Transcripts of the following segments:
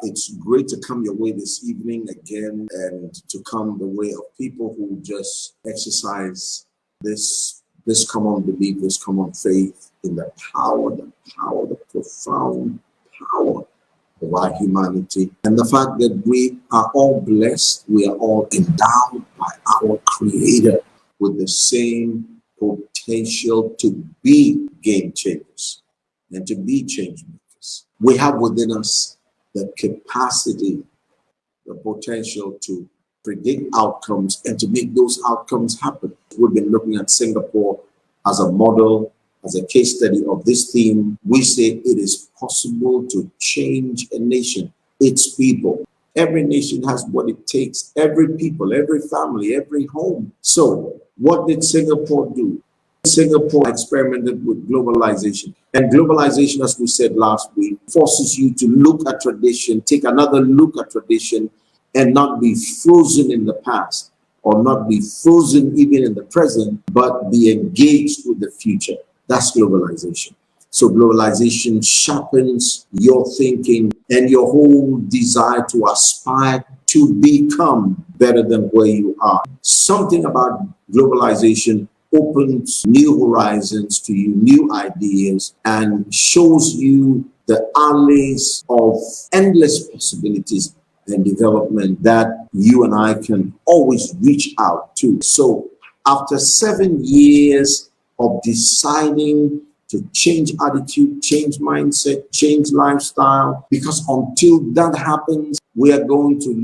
It's great to come your way this evening again and to come the way of people who just exercise this common belief, this common faith in the profound power of our humanity. And the fact that we are all blessed, we are all endowed by our Creator with the same potential to be game changers and to be change makers. We have within us the capacity, the potential to predict outcomes and to make those outcomes happen. We've been looking at Singapore as a model, as a case study of this theme. We say it is possible to change a nation, its people. Every nation has what it takes, every people, every family, every home. So what did Singapore do? Singapore experimented with globalization. And globalization, as we said last week, forces you to look at tradition, take another look at tradition, and not be frozen in the past, or not be frozen even in the present, but be engaged with the future. That's globalization. So globalization sharpens your thinking and your whole desire to aspire to become better than where you are. Something about globalization opens new horizons to you, new ideas, and shows you the alleys of endless possibilities and development that you and I can always reach out to. So after 7 years of deciding to change attitude, change mindset, change lifestyle, because until that happens, we are going to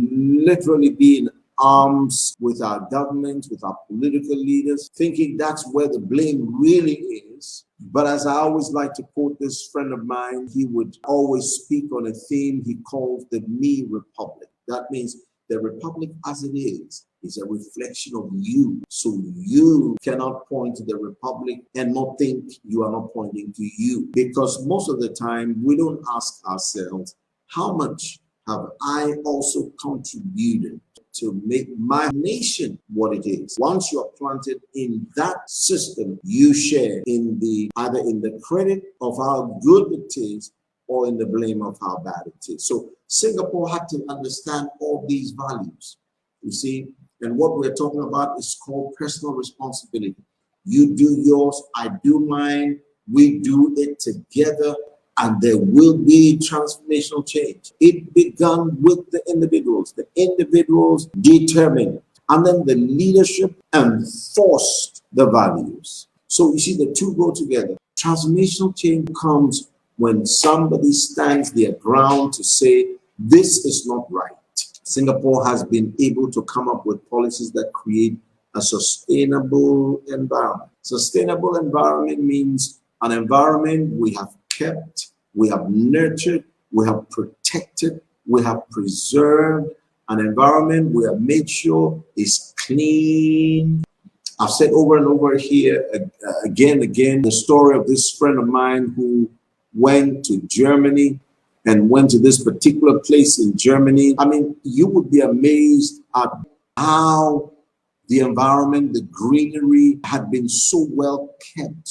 literally be in arms with our government, with our political leaders, thinking that's where the blame really is. But as I always like to quote this friend of mine, he would always speak on a theme he calls the me republic. That means the republic as it is a reflection of you. So you cannot point to the republic and not think you are not pointing to you. Because most of the time we don't ask ourselves, how much have I also contributed to make my nation what it is? Once you are planted in that system, you share in either in the credit of how good it is or in the blame of how bad it is. So Singapore had to understand all these values, you see, and what we're talking about is called personal responsibility. You do yours, I do mine, we do it together, and there will be transformational change. It began with the individuals. The individuals determined, and then the leadership enforced the values. So you see, the two go together. Transformational change comes when somebody stands their ground to say, this is not right. Singapore has been able to come up with policies that create a sustainable environment. Sustainable environment means an environment we have kept, we have nurtured, we have protected, we have preserved, an environment we have made sure is clean. I've said over and over here, again, the story of this friend of mine who went to Germany and went to this particular place in Germany. I mean, you would be amazed at how the environment, the greenery had been so well kept.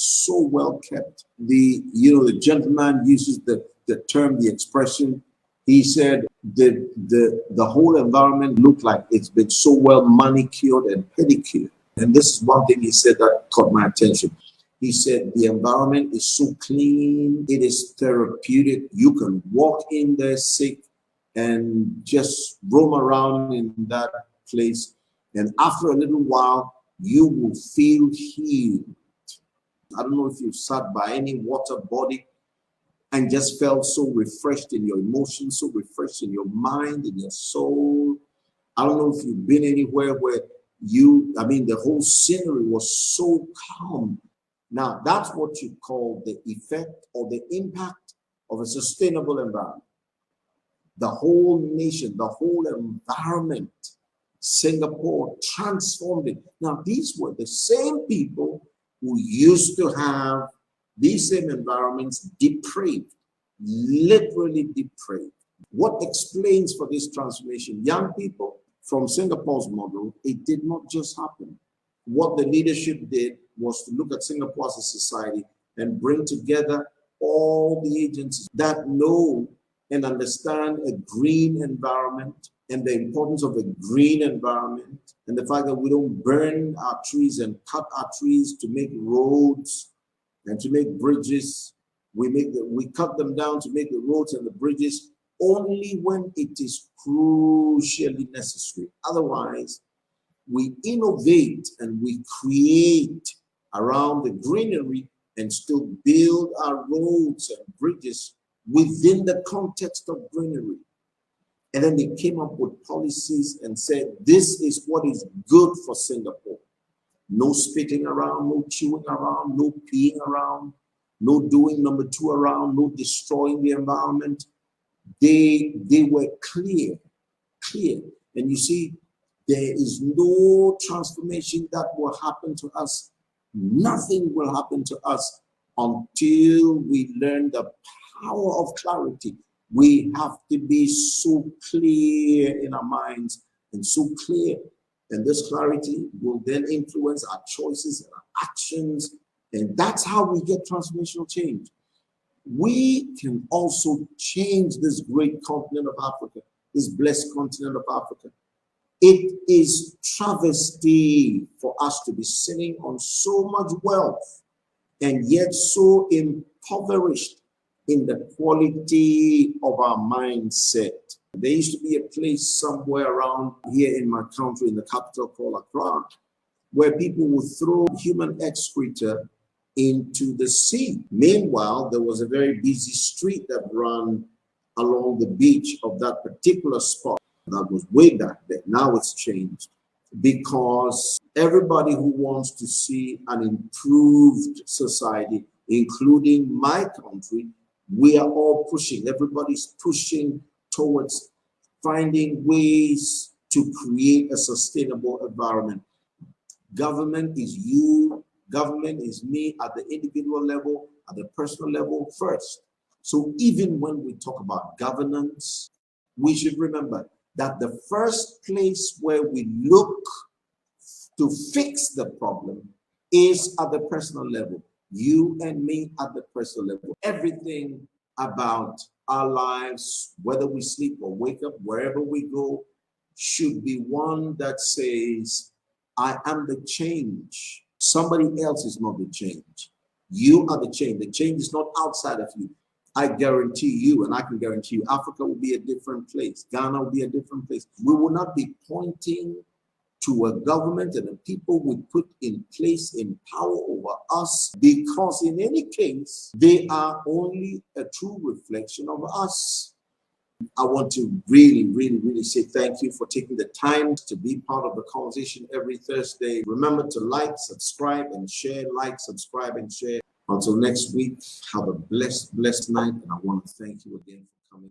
The gentleman uses the term, the expression. He said the whole environment looked like it's been so well manicured and pedicured. And this is one thing he said that caught my attention. He said the environment is so clean, it is therapeutic. You can walk in there sick and just roam around in that place. And after a little while, you will feel healed. I don't know if you've sat by any water body and just felt so refreshed in your emotions, so refreshed in your mind, in your soul. I don't know if you've been anywhere where the whole scenery was so calm. Now, that's what you call the effect or the impact of a sustainable environment. The whole nation, the whole environment, Singapore transformed it. Now, these were the same people who used to have these same environments depraved, literally depraved. What explains for this transformation? Young people, from Singapore's model, it did not just happen. What the leadership did was to look at Singapore as a society and bring together all the agencies that know and understand a green environment and the importance of a green environment and the fact that we don't burn our trees and cut our trees to make roads and to make bridges. We cut them down to make the roads and the bridges only when it is crucially necessary. Otherwise, we innovate and we create around the greenery and still build our roads and bridges within the context of greenery. And then they came up with policies and said, this is what is good for Singapore. No spitting around, no chewing around, no peeing around, no doing number two around, no destroying the environment. They were clear. And you see, there is no transformation that will happen to us. Nothing will happen to us until we learn the power of clarity. We have to be so clear in our minds and so clear. And this clarity will then influence our choices and our actions. And that's how we get transformational change. We can also change this great continent of Africa, this blessed continent of Africa. It is travesty for us to be sitting on so much wealth and yet so impoverished in the quality of our mindset. There used to be a place somewhere around here in my country, in the capital called Accra, where people would throw human excreta into the sea. Meanwhile, there was a very busy street that ran along the beach of that particular spot. That was way back then. Now it's changed because everybody who wants to see an improved society, including my country, we are all pushing. Everybody's pushing towards finding ways to create a sustainable environment. Government is you, government is me at the individual level, at the personal level first. So even when we talk about governance, we should remember that the first place where we look to fix the problem is at the personal level. You and me at the personal level. Everything about our lives, whether we sleep or wake up, wherever we go, should be one that says, I am the change. Somebody else is not the change. You are the change. The change is not outside of you. I guarantee you, and I can guarantee you, Africa will be a different place. Ghana will be a different place. We will not be pointing to a government and the people we put in place in power over us, because in any case, they are only a true reflection of us. I want to really say thank you for taking the time to be part of the conversation every Thursday. Remember to like, subscribe, and share. Like, subscribe, and share. Until next week, have a blessed night, and I want to thank you again for coming.